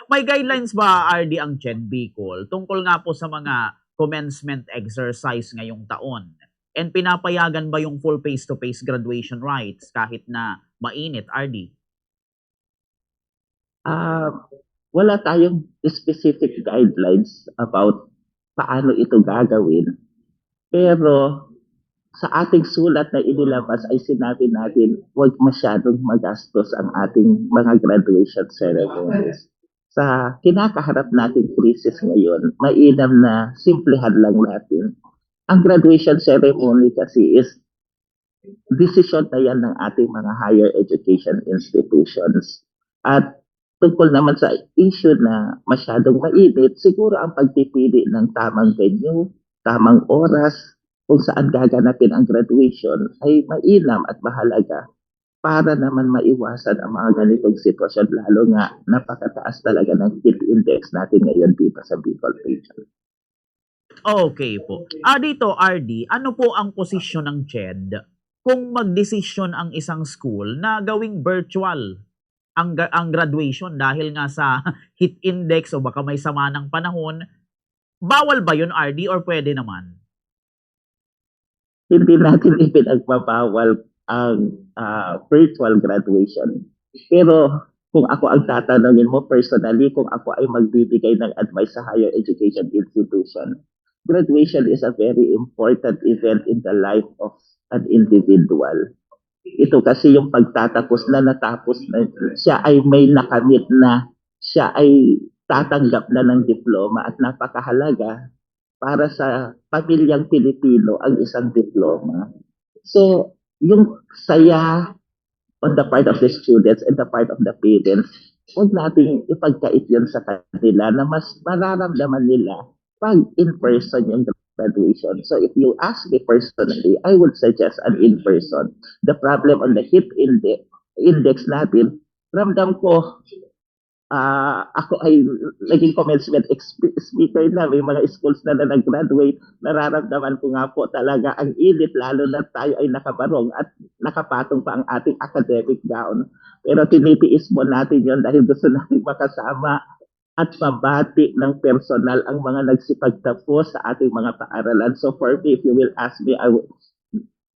may guidelines ba, RD, ang CHED Bicol tungkol nga po sa mga commencement exercise ngayong taon? And pinapayagan ba yung full face-to-face graduation rights kahit na mainit, RD? Ah, wala tayong specific guidelines about paano ito gagawin. Pero sa ating sulat na inilabas ay sinabi natin huwag masyadong magastos ang ating mga graduation ceremonies. Sa kinakaharap nating crisis ngayon, mainam na simplehan lang natin. Ang graduation ceremony kasi is decision na yan ng ating mga higher education institutions. At tungkol naman sa issue na masyadong mainit, siguro ang pagpipili ng tamang venue, tamang oras, kung saan gaganapin ang graduation ay mainam at mahalaga para naman maiwasan ang mga ganitong sitwasyon, lalo nga napakataas talaga ng heat index natin ngayon dito sa Bicol region. Okay po. Dito, RD, ano po ang posisyon ng CHED kung magdesisyon ang isang school na gawing virtual ang graduation dahil nga sa heat index o baka may sama ng panahon? Bawal ba yun, RD, or pwede naman? Hindi natin ipinagbabawal ang virtual graduation. Pero kung ako ang tatanungin mo personally, kung ako ay magbibigay ng advice sa higher education institution, graduation is a very important event in the life of an individual. Ito kasi yung pagtatapos na natapos na siya ay may nakamit na, siya ay tatanggap na ng diploma at napakahalaga para sa pamilyang Pilipino ang isang diploma. So, yung saya on the part of the students and the part of the parents, huwag nating ipagkait yun sa kanila na mas mararamdaman nila pag in-person yung graduation. So if you ask me personally, I would suggest an in-person. The problem on the heat index natin, ramdam ko ako ay naging commencement speaker na, may mga schools na nag-graduate, nararamdaman ko nga po talaga ang init, lalo na tayo ay nakabarong at nakapatong pa ang ating academic gown. Pero tinitiis mo natin yon dahil gusto natin makasama at mabati ng personal ang mga nagsipagtapos sa ating mga paaralan. So for me, if you will ask me,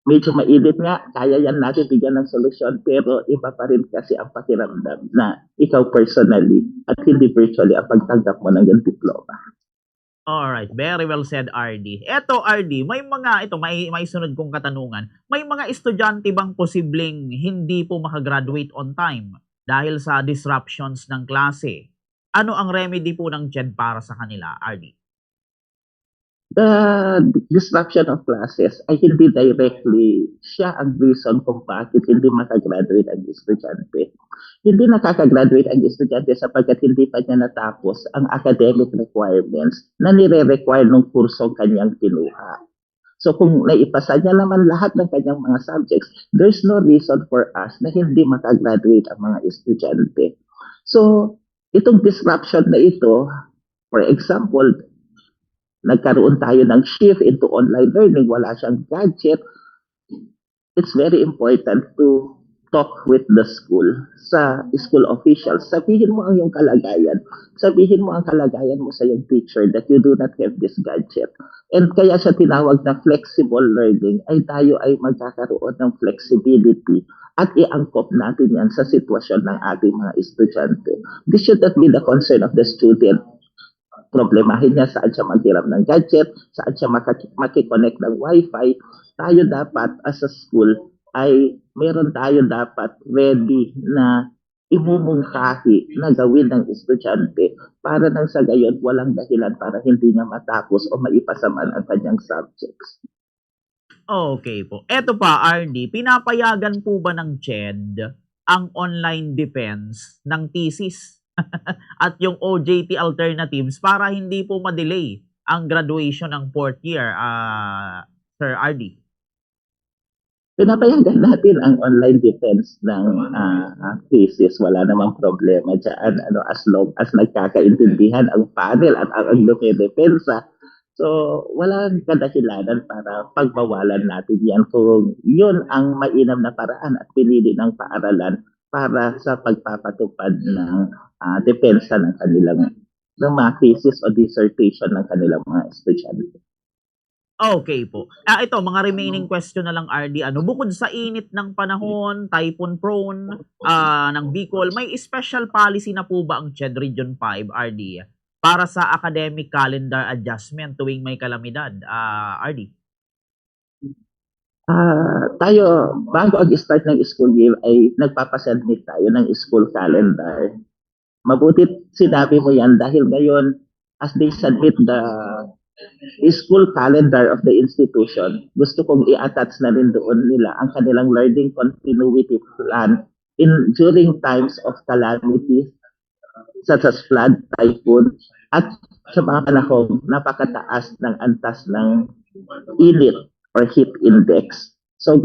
medyo mainit nga, kaya yan natin bigyan ng solusyon, pero iba pa rin kasi ang pakiramdam na ikaw personally at hindi virtually ang pagtanggap mo ng yung diploma. Alright, very well said, RD. Eto, RD, may sunod kong katanungan. May mga estudyante bang posibleng hindi po makagraduate on time dahil sa disruptions ng klase? Ano ang remedy po ng CHED para sa kanila, RD? The disruption of classes ay hindi directly siya ang reason kung bakit hindi makagraduate ang estudyante. Hindi nakakagraduate ang estudyante sapagkat hindi pa niya natapos ang academic requirements na nire-require ng kursong kanyang kinuha. So kung naipasa niya naman lahat ng kanyang mga subjects, there's no reason for us na hindi makagraduate ang mga estudyante. So itong disruption na ito, for example, nagkaroon tayo ng shift into online learning, wala siyang gadget, it's very important to talk with the school, sa school officials. Sabihin mo ang iyong kalagayan. Sabihin mo ang kalagayan mo sa iyong teacher that you do not have this gadget. And kaya siya tinawag na flexible learning, ay tayo ay magkakaroon ng flexibility at iangkop natin yan sa sitwasyon ng ating mga estudyante. This should not be the concern of the student. Problemahin niya saan siya maghiram ng gadget, saan siya makikonnect ng wifi. Tayo dapat as a school ay meron tayo dapat ready na imumungkahi na gawin ng estudyante para nang sa gayon walang dahilan para hindi niya matapos o maipasaman ang kanyang subjects. Okay po. Eto pa, RD, pinapayagan po ba ng CHED ang online defense ng thesis at yung OJT alternatives para hindi po ma-delay ang graduation ng 4th year, Sir RD? Pinapayagan natin ang online defense ng thesis. Wala namang problema dyan. As long as nagkakaintindihan ang panel at ang dumidepensa. So, walang kadahilanan para pagbawalan natin yan kung yun ang mainam na paraan at pinili ng paaralan para sa pagpapatupad ng depensa ng kanilang ng mga thesis o dissertation ng kanilang mga estudyante. Okay po. Ito mga remaining question na lang, RD. Bukod sa init ng panahon, typhoon prone, ng Bicol, may special policy na po ba ang CHED Region 5, RD, para sa academic calendar adjustment tuwing may kalamidad? RD. Tayo, bago ang-start ng school year ay nagpapasubmit tayo ng school calendar. Mabuti sinabi mo yan dahil ngayon, as they submit the school calendar of the institution, gusto kong i-attach na rin doon nila ang kanilang learning continuity plan during times of calamity such as flood, typhoon, at sa mga panahong napakataas ng antas ng init or heat index. So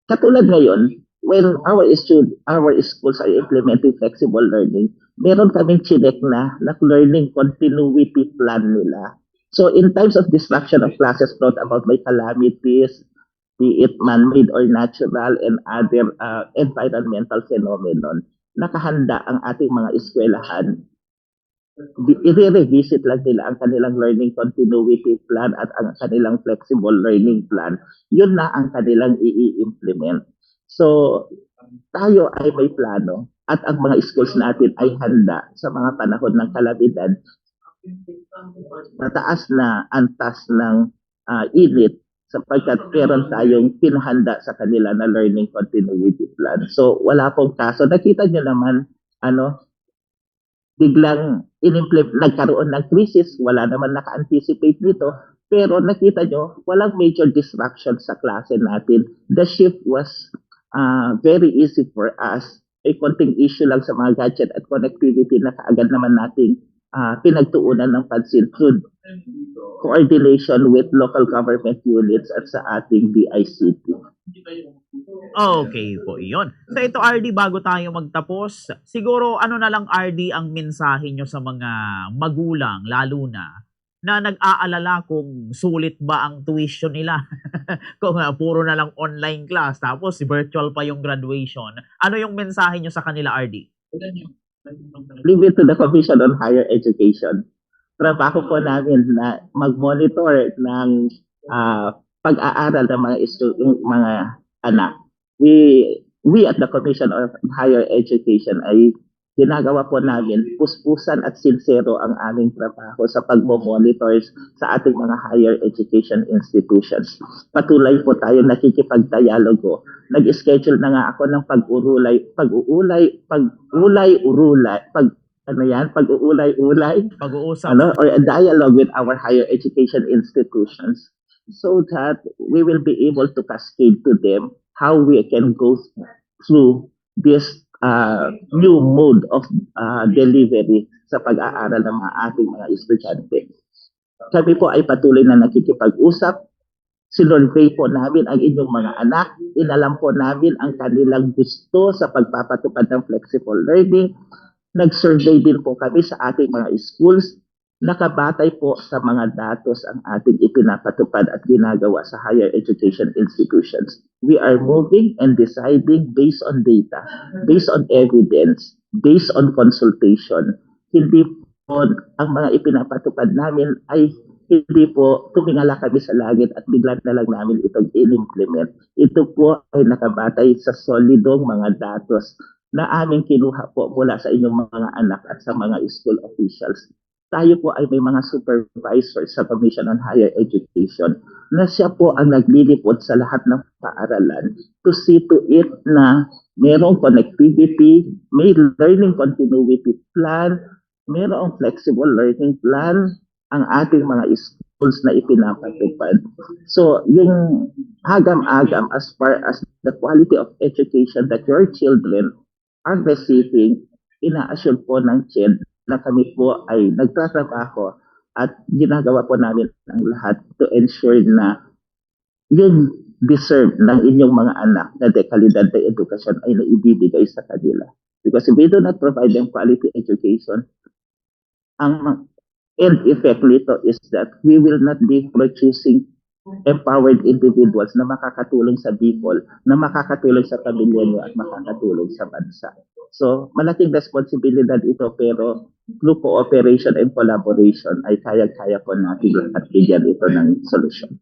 katulad ngayon, when our schools are implementing flexible learning, meron kaming chinek na learning continuity plan nila. So in times of disruption of classes brought about by calamities, be it man-made or natural and other environmental phenomenon, nakahanda ang ating mga eskwelahan. I-revisit lang nila ang kanilang learning continuity plan at ang kanilang flexible learning plan. Yun na ang kanilang i-implement. So, tayo ay may plano at ang mga schools natin ay handa sa mga panahon ng kalamidad. Mataas na antas ng init sapagkat meron tayong pinahanda sa kanila na learning continuity plan. So, wala pong kaso. Nakita nyo naman, biglang nagkaroon ng crisis, wala naman naka-anticipate dito, pero nakita nyo, walang major disruption sa klase natin. The shift was very easy for us. May konting issue lang sa mga gadget at connectivity na kaagad naman nating pinagtuunan ng pansin through coordination with local government units at sa ating DICT. Okay po, iyon. So ito, RD, bago tayo magtapos, siguro ano na lang, RD, ang mensahe nyo sa mga magulang, lalo na nag-aalala kung sulit ba ang tuition nila. Kung puro na lang online class, tapos virtual pa yung graduation. Ano yung mensahe nyo sa kanila, RD? Leave it to the Commission on Higher Education. Trabaho po namin na mag-monitor ng pag-aaral ng mga anak. We at the Commission on Higher Education ay ginagawa po namin puspusan at sincero ang aming trabaho sa pagmo-monitor sa ating mga higher education institutions. Patuloy po tayo nakikipag-dialogo. Nag-schedule na nga ako ng pag-uulay, or a dialogue with our higher education institutions so that we will be able to cascade to them how we can go through this new mode of delivery sa pag-aaral ng ating mga estudyante. Kami po ay patuloy na nakikipag-usap. Sinurvey po namin ang inyong mga anak. Inalam po namin ang kanilang gusto sa pagpapatupad ng flexible learning. Nag-survey din po kami sa ating mga schools. Nakabatay po sa mga datos ang ating ipinapatupad at ginagawa sa higher education institutions. We are moving and deciding based on data, based on evidence, based on consultation. Hindi po ang mga ipinapatupad namin ay hindi po tumingala kami sa langit at bigla na lang namin itong in-implement. Ito po ay nakabatay sa solidong mga datos na aming kinuha po mula sa inyong mga anak at sa mga school officials. Tayo po ay may mga supervisors sa Commission on Higher Education na siya po ang naglilipot sa lahat ng paaralan to see to it na mayroong connectivity, may learning continuity plan, mayroong flexible learning plan ang ating mga schools na ipinapatupad. So, yung agam-agam as far as the quality of education that your children are receiving, ina-assure po ng CHED na kami po ay nagtatrabaho at ginagawa po namin ang lahat to ensure na yung deserve ng inyong mga anak na dekalidad na edukasyon ay naibibigay sa kanila. Because if we do not provide them quality education, ang end effect nito is that we will not be producing empowered individuals na makakatulong sa Bicol, na makakatulong sa pamilya niyo at makakatulong sa bansa. So, malaking responsibilidad ito pero through cooperation and collaboration ay kaya-kaya po natin at bigyan ito ng solusyon.